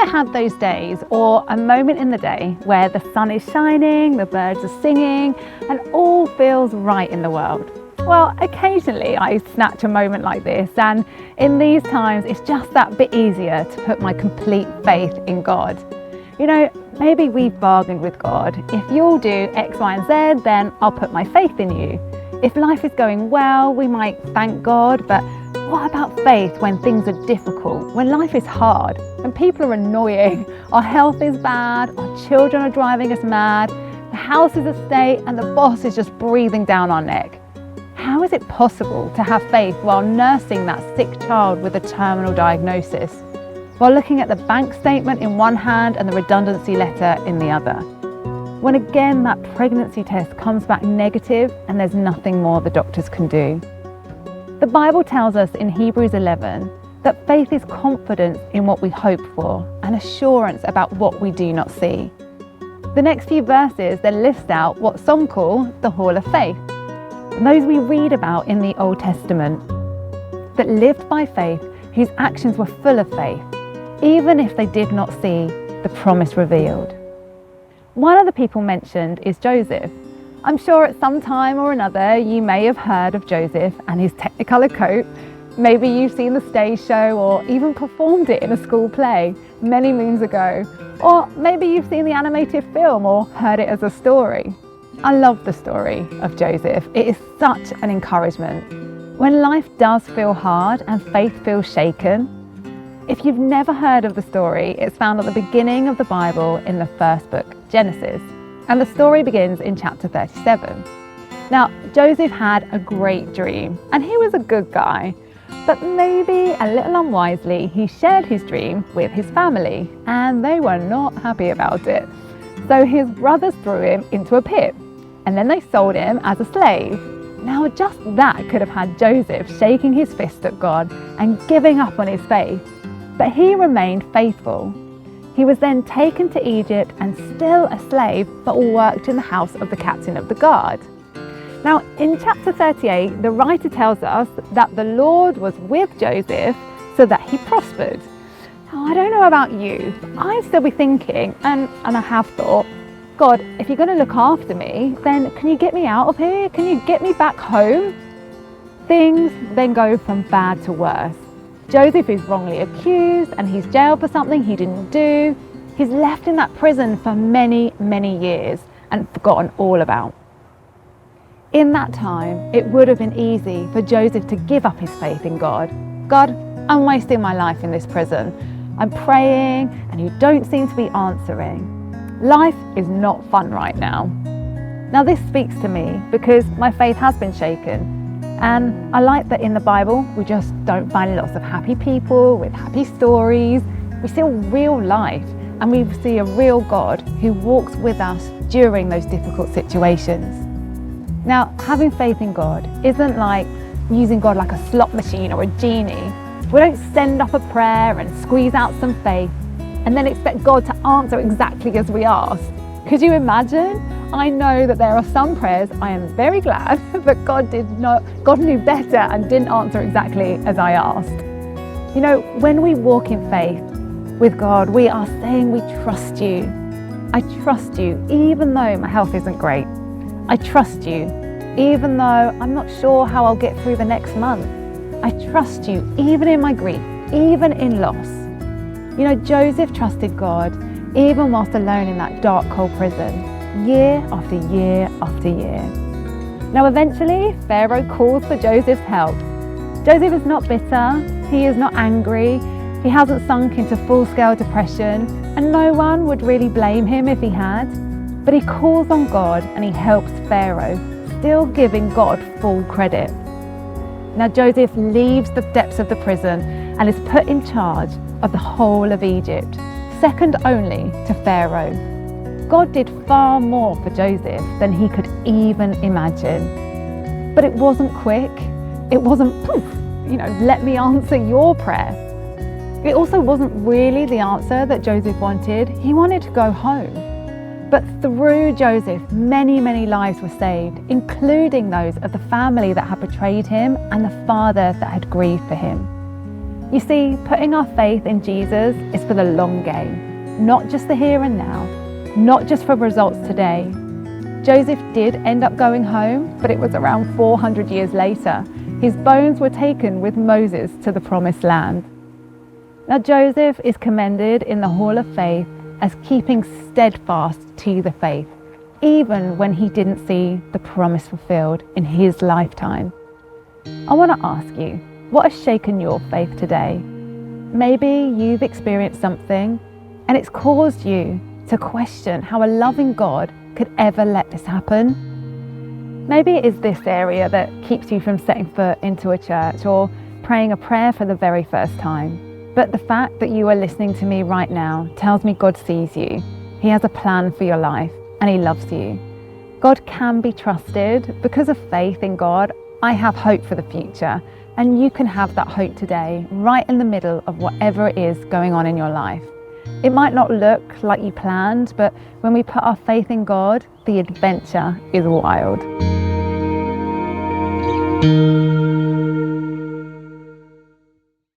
ever had those days or a moment in the day where the sun is shining, the birds are singing, and all feels right in the world? Well, occasionally I snatch a moment like this, and in these times it's just that bit easier to put my complete faith in God. You know, maybe we've bargained with God. If you'll do X, Y, and Z, then I'll put my faith in you. If life is going well, we might thank God, but what about faith when things are difficult, when life is hard, when people are annoying, our health is bad, our children are driving us mad, the house is a state, and the boss is just breathing down our neck? How is it possible to have faith while nursing that sick child with a terminal diagnosis, while looking at the bank statement in one hand and the redundancy letter in the other? When again that pregnancy test comes back negative and there's nothing more the doctors can do. The Bible tells us in Hebrews 11 that faith is confidence in what we hope for and assurance about what we do not see. The next few verses then list out what some call the Hall of Faith, those we read about in the Old Testament, that lived by faith, whose actions were full of faith, even if they did not see the promise revealed. One of the people mentioned is Joseph. I'm sure at some time or another you may have heard of Joseph and his Technicolor coat. Maybe you've seen the stage show or even performed it in a school play many moons ago. Or maybe you've seen the animated film or heard it as a story. I love the story of Joseph. It is such an encouragement. When life does feel hard and faith feels shaken, if you've never heard of the story, it's found at the beginning of the Bible in the first book, Genesis. And the story begins in chapter 37. Now, Joseph had a great dream, and he was a good guy. But maybe a little unwisely, he shared his dream with his family, and they were not happy about it. So his brothers threw him into a pit, and then they sold him as a slave. Now just that could have had Joseph shaking his fist at God and giving up on his faith. But he remained faithful. He was then taken to Egypt and still a slave, but worked in the house of the captain of the guard. Now in chapter 38, the writer tells us that the Lord was with Joseph so that he prospered. Now, I don't know about you, I'd still be thinking, and I have thought, God, if you're going to look after me, then can you get me out of here? Can you get me back home? Things then go from bad to worse. Joseph is wrongly accused and he's jailed for something he didn't do. He's left in that prison for many, many years and forgotten all about. In that time, it would have been easy for Joseph to give up his faith in God. God, I'm wasting my life in this prison. I'm praying and you don't seem to be answering. Life is not fun right now. Now this speaks to me because my faith has been shaken. And I like that in the Bible, we just don't find lots of happy people with happy stories. We see real life and we see a real God who walks with us during those difficult situations. Now, having faith in God isn't like using God like a slot machine or a genie. We don't send up a prayer and squeeze out some faith and then expect God to answer exactly as we ask. Could you imagine? I know that there are some prayers I am very glad that God knew better and didn't answer exactly as I asked. You know, when we walk in faith with God, we are saying we trust you. I trust you even though my health isn't great. I trust you even though I'm not sure how I'll get through the next month. I trust you even in my grief, even in loss. You know, Joseph trusted God even whilst alone in that dark, cold prison, year after year after year. Now eventually, Pharaoh calls for Joseph's help. Joseph is not bitter, he is not angry, he hasn't sunk into full-scale depression, and no one would really blame him if he had. But he calls on God and he helps Pharaoh, still giving God full credit. Now Joseph leaves the depths of the prison and is put in charge of the whole of Egypt, second only to Pharaoh. God did far more for Joseph than he could even imagine. But it wasn't quick. It wasn't poof, let me answer your prayer. It also wasn't really the answer that Joseph wanted. He wanted to go home. But through Joseph, many, many lives were saved, including those of the family that had betrayed him and the father that had grieved for him. You see, putting our faith in Jesus is for the long game, not just the here and now, not just for results today. Joseph did end up going home, but it was around 400 years later. His bones were taken with Moses to the promised land. Now Joseph is commended in the Hall of Faith as keeping steadfast to the faith, even when he didn't see the promise fulfilled in his lifetime. I want to ask you, what has shaken your faith today? Maybe you've experienced something and it's caused you to question how a loving God could ever let this happen. Maybe it is this area that keeps you from setting foot into a church or praying a prayer for the very first time. But the fact that you are listening to me right now tells me God sees you. He has a plan for your life and He loves you. God can be trusted. Because of faith in God, I have hope for the future. And you can have that hope today, right in the middle of whatever it is going on in your life. It might not look like you planned, but when we put our faith in God, the adventure is wild.